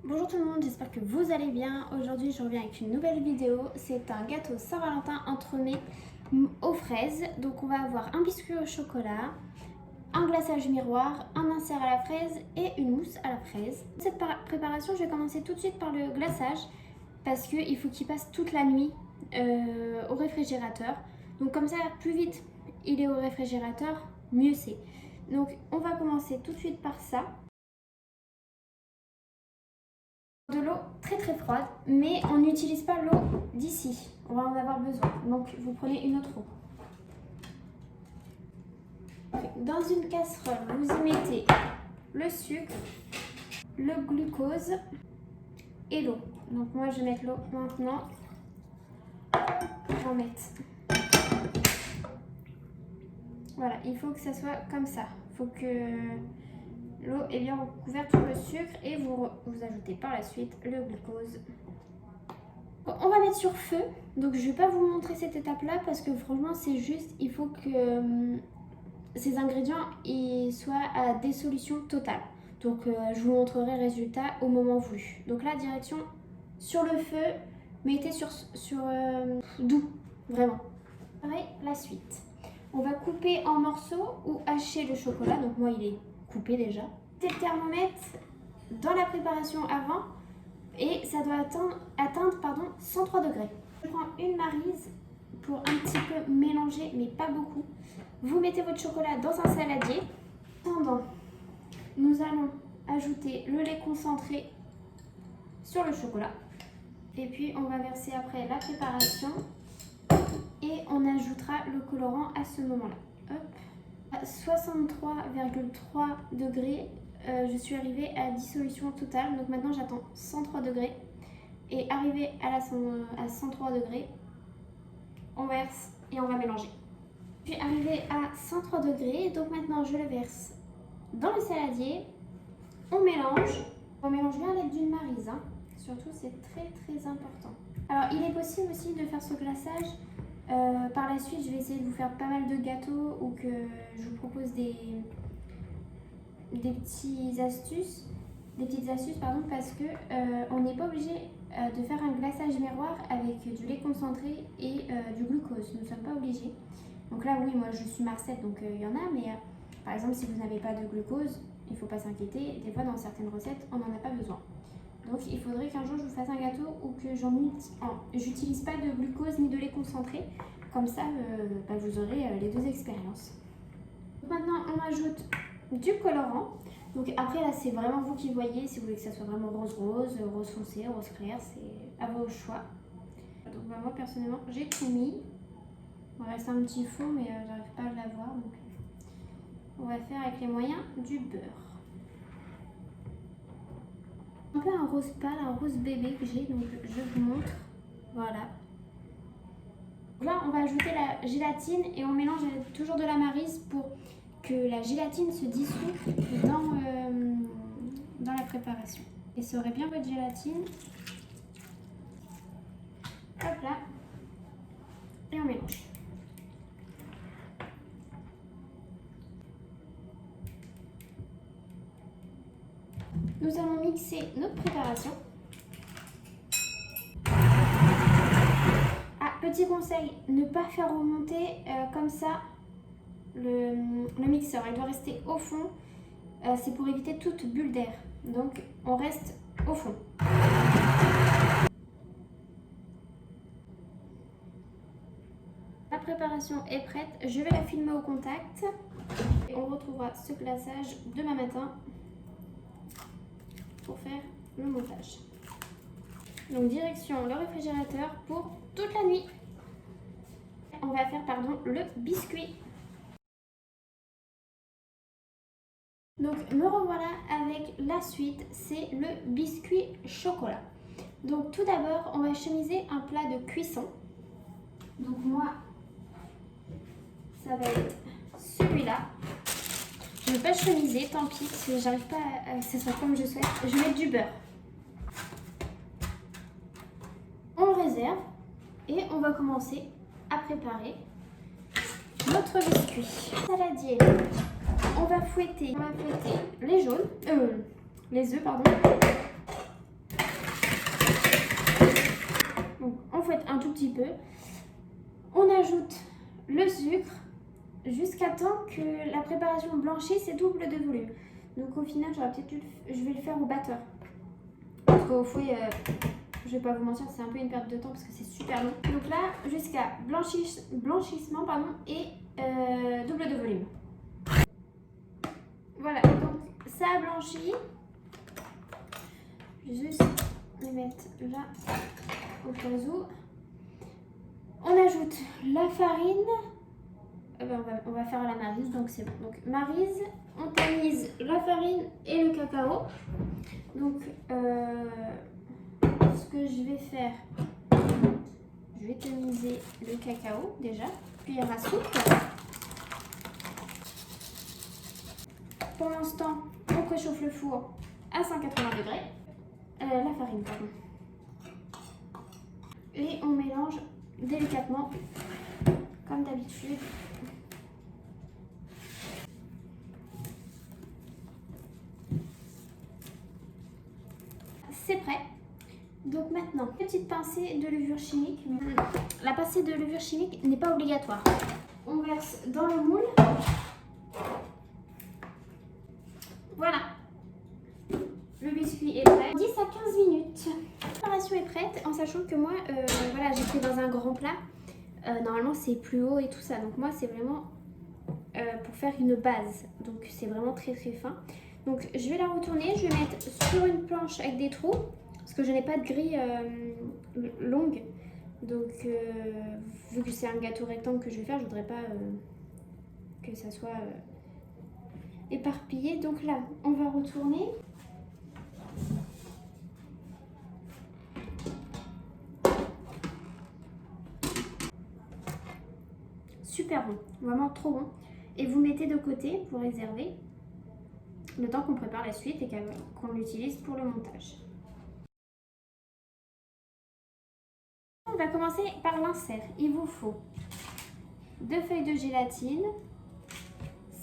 Bonjour tout le monde, j'espère que vous allez bien. Aujourd'hui je reviens avec une nouvelle vidéo. C'est un gâteau Saint-Valentin entremets aux fraises. Donc on va avoir un biscuit au chocolat, un glaçage miroir, un insert à la fraise et une mousse à la fraise. Pour cette préparation, je vais commencer tout de suite par le glaçage parce qu'il faut qu'il passe toute la nuit au réfrigérateur. Donc comme ça, plus vite il est au réfrigérateur, mieux c'est. Donc on va commencer tout de suite par ça. De l'eau très froide, mais on n'utilise pas l'eau d'ici, on va en avoir besoin, donc vous prenez une autre eau. Dans une casserole, vous y mettez le sucre, le glucose et l'eau. Donc moi je vais mettre l'eau maintenant, je vais en mettre. Voilà, il faut que ça soit comme ça, il faut que l'eau est bien recouverte sur le sucre et vous ajoutez par la suite le glucose. On va mettre sur feu, donc je ne vais pas vous montrer cette étape là parce que franchement c'est juste, il faut que ces ingrédients soient à dissolution totale. Donc je vous montrerai le résultat au moment voulu. Donc là direction sur le feu, mettez sur doux, vraiment. Pareil, la suite. On va couper en morceaux ou hacher le chocolat, donc moi il est coupé déjà. Mettez le thermomètre dans la préparation avant. Et ça doit atteindre 103 degrés. Je prends une maryse pour un petit peu mélanger, mais pas beaucoup. Vous mettez votre chocolat dans un saladier. Pendant, nous allons ajouter le lait concentré sur le chocolat. Et puis on va verser après la préparation. Et on ajoutera le colorant à ce moment-là. À 63,3 degrés. Je suis arrivée à dissolution totale, donc maintenant j'attends 103 degrés et arrivé à 103 degrés, on verse et on va mélanger. Puis arrivé à 103 degrés, donc maintenant je le verse dans le saladier, on mélange bien à l'aide d'une maryse, hein. Surtout c'est très important. Alors il est possible aussi de faire ce glaçage, par la suite je vais essayer de vous faire pas mal de gâteaux ou que je vous propose des petites astuces parce que on n'est pas obligé de faire un glaçage miroir avec du lait concentré et du glucose. Nous ne sommes pas obligés. Donc là oui, moi je suis Marcette, donc il y en a, mais par exemple si vous n'avez pas de glucose, il ne faut pas s'inquiéter. Des fois dans certaines recettes on n'en a pas besoin. Donc il faudrait qu'un jour je vous fasse un gâteau où que j'utilise pas de glucose ni de lait concentré. Comme ça vous aurez les deux expériences. Maintenant on ajoute du colorant. Donc après là c'est vraiment vous qui voyez, si vous voulez que ça soit vraiment rose foncé, rose clair, c'est à vos choix. Donc moi personnellement j'ai tout mis. Il me reste un petit fond mais j'arrive pas à l'avoir, donc on va faire avec les moyens du beurre. Un peu un rose pâle, un rose bébé que j'ai, donc je vous montre. Voilà. Là on va ajouter la gélatine et on mélange avec toujours de la maryse pour que la gélatine se dissout dans la préparation. Essorez bien votre gélatine. Hop là. Et on mélange. Nous allons mixer notre préparation. Ah, petit conseil, ne pas faire remonter comme ça le mixeur. Il doit rester au fond. C'est pour éviter toute bulle d'air. Donc on reste au fond. La préparation est prête. Je vais la filmer au contact. Et on retrouvera ce glaçage demain matin pour faire le montage. Donc direction le réfrigérateur pour toute la nuit. On va faire le biscuit. Donc me revoilà avec la suite, c'est le biscuit chocolat. Donc tout d'abord on va chemiser un plat de cuisson. Donc moi ça va être celui-là. Je ne vais pas chemiser, tant pis, si j'arrive pas à que ce soit comme je souhaite. Je vais mettre du beurre. On le réserve et on va commencer à préparer notre biscuit. Saladier. On va fouetter les œufs, pardon. faites un tout petit peu. On ajoute le sucre jusqu'à temps que la préparation blanchisse et double de volume. Donc au final, je vais le faire au batteur. Parce qu'au fouet, je vais pas vous mentir, c'est un peu une perte de temps parce que c'est super long. Donc là, jusqu'à blanchissement et double de volume. Voilà, donc ça a blanchi. Juste les mettre là au cas où. On ajoute la farine. On va faire à la maryse, donc c'est bon. Donc maryse, on tamise la farine et le cacao. Donc ce que je vais faire, je vais tamiser le cacao déjà, cuillère à soupe. Pour l'instant, on préchauffe le four à 180 degrés. La farine, pardon. Et on mélange délicatement, comme d'habitude. C'est prêt. Donc maintenant, petite pincée de levure chimique. La pincée de levure chimique n'est pas obligatoire. On verse dans le moule. Voilà. Le biscuit est prêt. 10 à 15 minutes. La préparation est prête, en sachant que moi, voilà, j'ai pris dans un grand plat. Normalement, c'est plus haut et tout ça. Donc moi, c'est vraiment pour faire une base. Donc c'est vraiment très très fin. Donc je vais la retourner. Je vais mettre sur une planche avec des trous. Parce que je n'ai pas de grille longue. Donc vu que c'est un gâteau rectangle que je vais faire, je voudrais pas que ça soit éparpillé. Donc là, on va retourner. Super bon, vraiment trop bon. Et vous mettez de côté pour réserver le temps qu'on prépare la suite et qu'on l'utilise pour le montage. On va commencer par l'insert. Il vous faut 2 feuilles de gélatine,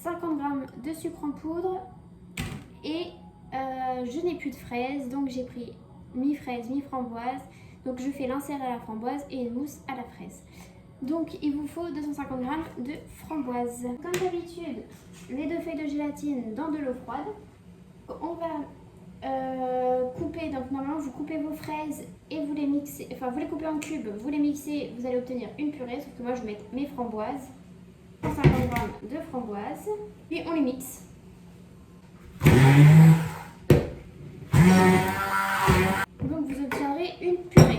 50 g de sucre en poudre et je n'ai plus de fraises, donc j'ai pris mi-fraise, mi-framboise. Donc je fais l'insert à la framboise et une mousse à la fraise. Donc il vous faut 250 g de framboise. Comme d'habitude, les 2 feuilles de gélatine dans de l'eau froide. On va couper, donc normalement vous coupez vos fraises et vous les mixez, enfin vous les coupez en cubes, vous les mixez, vous allez obtenir une purée, sauf que moi je vais mettre mes framboises, 150 g de framboises, puis on les mixe. Donc vous obtiendrez une purée.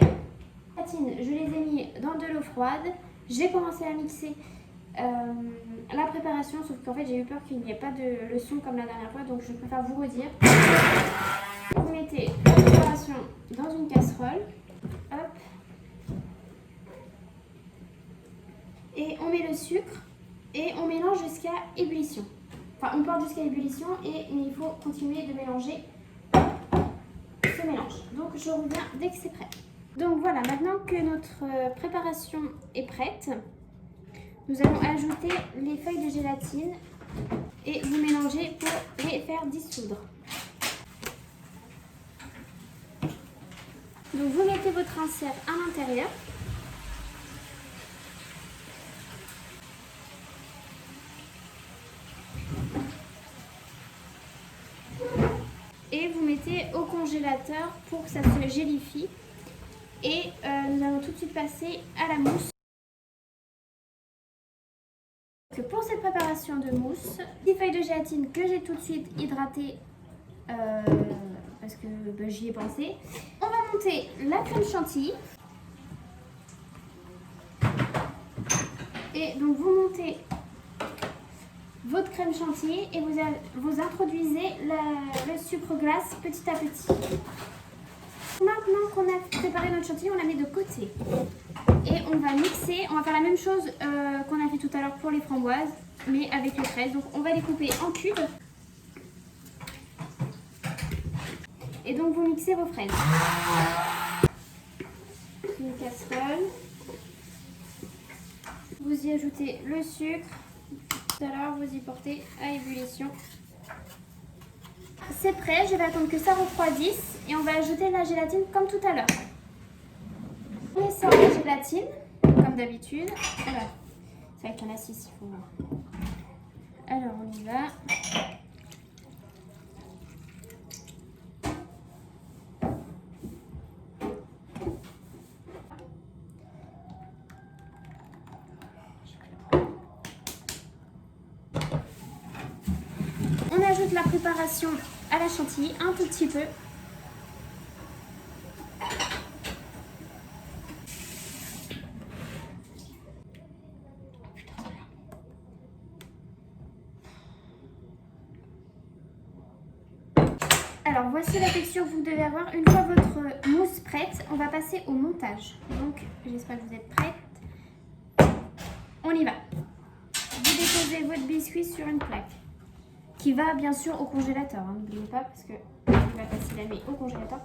Je les ai mis dans de l'eau froide, j'ai commencé à mixer la préparation, sauf qu'en fait j'ai eu peur qu'il n'y ait pas de le son comme la dernière fois, donc je préfère vous redire. Vous mettez la préparation dans une casserole, hop, et on met le sucre et on mélange jusqu'à ébullition. Enfin, on porte jusqu'à ébullition et il faut continuer de mélanger ce mélange. Donc je reviens dès que c'est prêt. Donc voilà, maintenant que notre préparation est prête, nous allons ajouter les feuilles de gélatine et vous mélangez pour les faire dissoudre. Donc vous mettez votre insert à l'intérieur. Et vous mettez au congélateur pour que ça se gélifie. Et nous allons tout de suite passer à la mousse. Pour cette préparation de mousse, 10 feuilles de gélatine que j'ai tout de suite hydratées parce que j'y ai pensé. On va monter la crème chantilly. Et donc vous montez votre crème chantilly et vous introduisez le sucre glace petit à petit. Maintenant qu'on a préparé notre chantilly, on la met de côté. Et on va mixer, on va faire la même chose qu'on a fait tout à l'heure pour les framboises, mais avec les fraises. Donc on va les couper en cubes. Et donc vous mixez vos fraises. Une casserole. Vous y ajoutez le sucre. Tout à l'heure, vous y portez à ébullition. C'est prêt, je vais attendre que ça refroidisse et on va ajouter la gélatine comme tout à l'heure. On met ça en la gélatine, comme d'habitude. Voilà. C'est vrai qu'il y en a 6, il faut voir. Alors, on y va. On ajoute la préparation à la chantilly, un tout petit peu. Alors voici la texture que vous devez avoir. Une fois votre mousse prête, on va passer au montage. Donc j'espère que vous êtes prêtes. On y va. Vous déposez votre biscuit sur une plaque qui va bien sûr au congélateur. N'oubliez pas parce que je vais passer la nuit au congélateur.